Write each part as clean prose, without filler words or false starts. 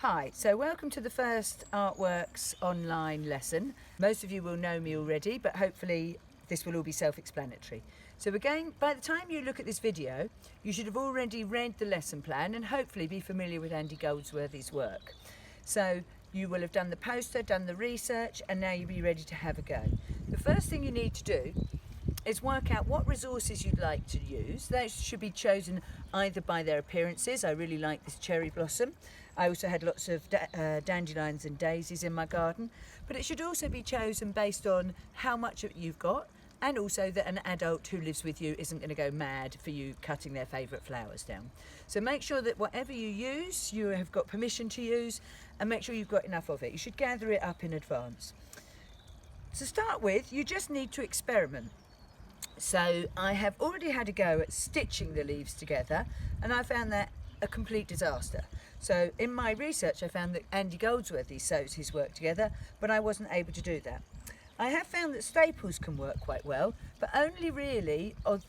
Hi, so welcome to the first Artworks online lesson. Most of you will know me already, but hopefully this will all be self-explanatory. So again, by the time you look at this video, you should have already read the lesson plan and hopefully be familiar with Andy Goldsworthy's work. So you will have done the poster, done the research, and now you'll be ready to have a go. The first thing you need to do is work out what resources you'd like to use. They should be chosen either by their appearances. I really like this cherry blossom. I also had lots of dandelions and daisies in my garden, but it should also be chosen based on how much you've got, and also that an adult who lives with you isn't going to go mad for you cutting their favourite flowers down. So make sure that whatever you use, you have got permission to use, and make sure you've got enough of it. You should gather it up in advance. To start with, you just need to experiment. So I have already had a go at stitching the leaves together, and I found that a complete disaster. So in my research I found that Andy Goldsworthy sews his work together, but I wasn't able to do that. I have found that staples can work quite well, but only really with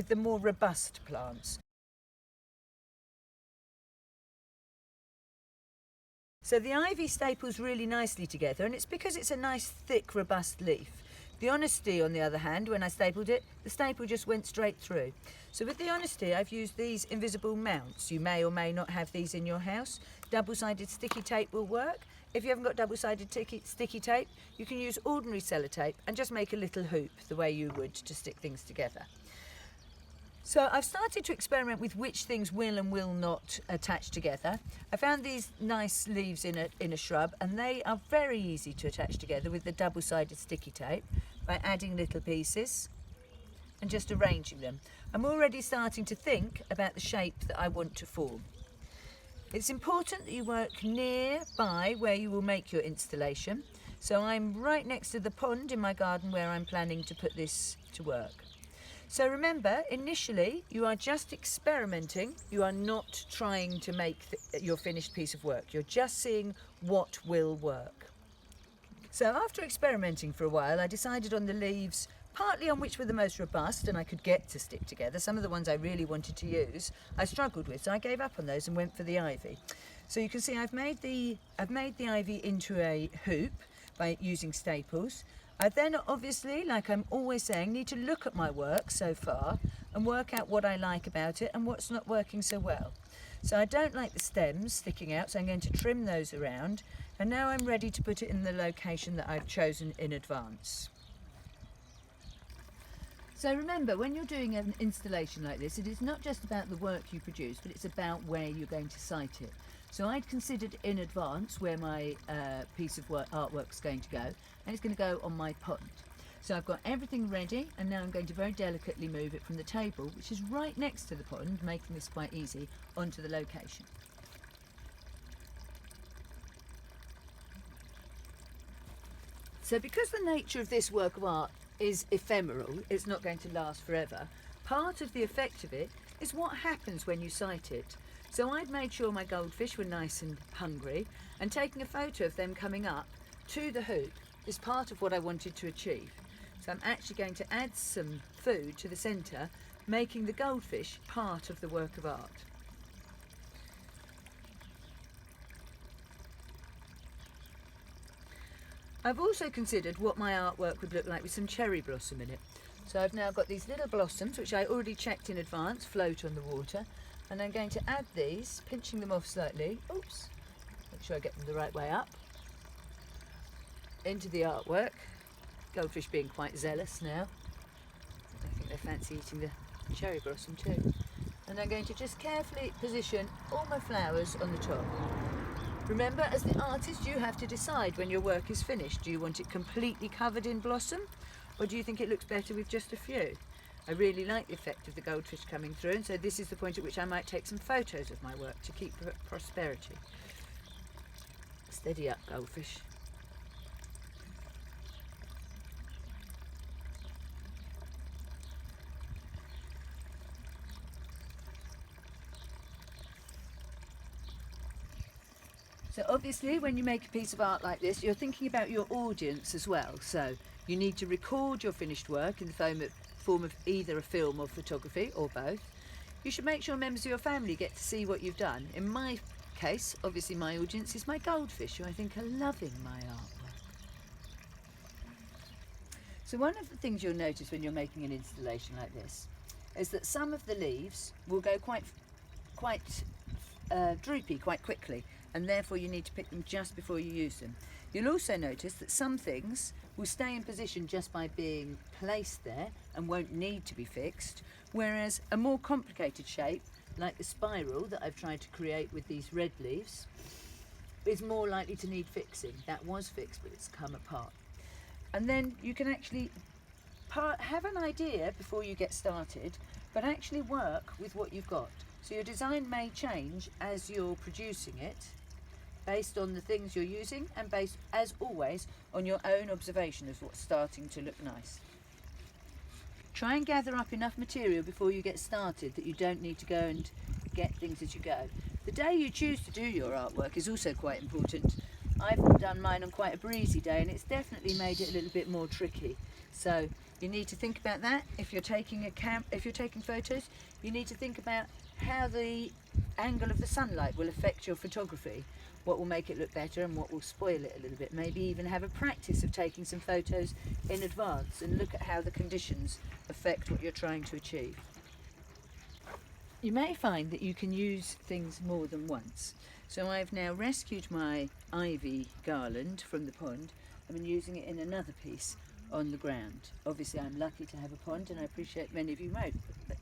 the more robust plants. So the ivy staples really nicely together, and it's because it's a nice thick robust leaf. The honesty, on the other hand, when I stapled it, the staple just went straight through. So with the honesty, I've used these invisible mounts. You may or may not have these in your house. Double-sided sticky tape will work. If you haven't got double-sided sticky tape, you can use ordinary sellotape and just make a little hoop the way you would to stick things together. So I've started to experiment with which things will and will not attach together. I found these nice leaves in a shrub, and they are very easy to attach together with the double-sided sticky tape by adding little pieces and just arranging them. I'm already starting to think about the shape that I want to form. It's important that you work nearby where you will make your installation. So I'm right next to the pond in my garden where I'm planning to put this to work. So remember, initially you are just experimenting. You are not trying to make your finished piece of work. You're just seeing what will work. So after experimenting for a while, I decided on the leaves, partly on which were the most robust and I could get to stick together. Some of the ones I really wanted to use, I struggled with, so I gave up on those and went for the ivy. So you can see I've made the ivy into a hoop by using staples. I then obviously, like I'm always saying, need to look at my work so far and work out what I like about it and what's not working so well. So I don't like the stems sticking out, so I'm going to trim those around, and now I'm ready to put it in the location that I've chosen in advance. So remember, when you're doing an installation like this, it is not just about the work you produce, but it's about where you're going to site it. So I'd considered in advance where my piece of artwork is going to go, and it's going to go on my pond. So I've got everything ready, and now I'm going to very delicately move it from the table, which is right next to the pond, making this quite easy, onto the location. So because the nature of this work of art is ephemeral, it's not going to last forever, part of the effect of it is what happens when you site it. So I'd made sure my goldfish were nice and hungry, and taking a photo of them coming up to the hoop is part of what I wanted to achieve. So I'm actually going to add some food to the centre, making the goldfish part of the work of art. I've also considered what my artwork would look like with some cherry blossom in it. So I've now got these little blossoms, which I already checked in advance, float on the water. And I'm going to add these, pinching them off slightly, oops, make sure I get them the right way up, into the artwork. Goldfish being quite zealous now. I think they fancy eating the cherry blossom too. And I'm going to just carefully position all my flowers on the top. Remember, as the artist, you have to decide when your work is finished. Do you want it completely covered in blossom, or do you think it looks better with just a few? I really like the effect of the goldfish coming through, and so this is the point at which I might take some photos of my work to keep prosperity. Steady up, goldfish. So obviously when you make a piece of art like this, you're thinking about your audience as well. So you need to record your finished work in the form of either a film or photography, or both. You should make sure members of your family get to see what you've done. In my case, obviously my audience is my goldfish, who I think are loving my artwork. So one of the things you'll notice when you're making an installation like this is that some of the leaves will go quite droopy quite quickly, and therefore you need to pick them just before you use them. You'll also notice that some things will stay in position just by being placed there and won't need to be fixed, whereas a more complicated shape, like the spiral that I've tried to create with these red leaves, is more likely to need fixing. That was fixed, but it's come apart. And then you can actually have an idea before you get started, but actually work with what you've got. So your design may change as you're producing it, based on the things you're using and based, as always, on your own observation of what's starting to look nice. Try and gather up enough material before you get started that you don't need to go and get things as you go. The day you choose to do your artwork is also quite important. I've done mine on quite a breezy day, and it's definitely made it a little bit more tricky. So you need to think about that. If you're taking photos, you need to think about how the angle of the sunlight will affect your photography, what will make it look better and what will spoil it a little bit. Maybe even have a practice of taking some photos in advance and look at how the conditions affect what you're trying to achieve. You may find that you can use things more than once. So I've now rescued my ivy garland from the pond. I've been using it in another piece on the ground. Obviously I'm lucky to have a pond, and I appreciate many of you won't. But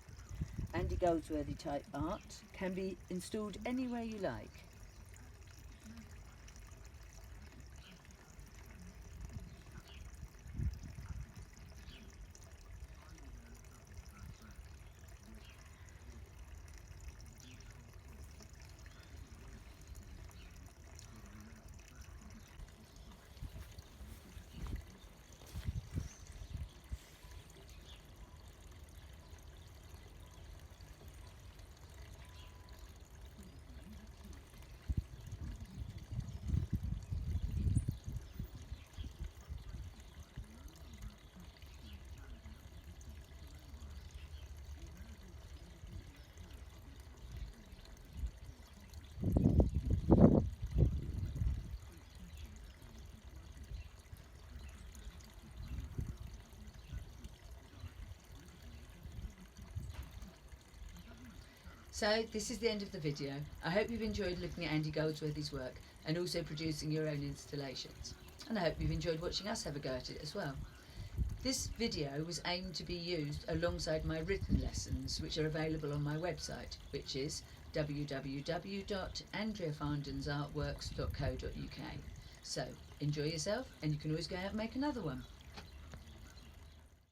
Andy Goldsworthy type art can be installed anywhere you like. So this is the end of the video. I hope you've enjoyed looking at Andy Goldsworthy's work and also producing your own installations. And I hope you've enjoyed watching us have a go at it as well. This video was aimed to be used alongside my written lessons, which are available on my website, which is www.andreafarndonsartworks.co.uk. So enjoy yourself, and you can always go out and make another one.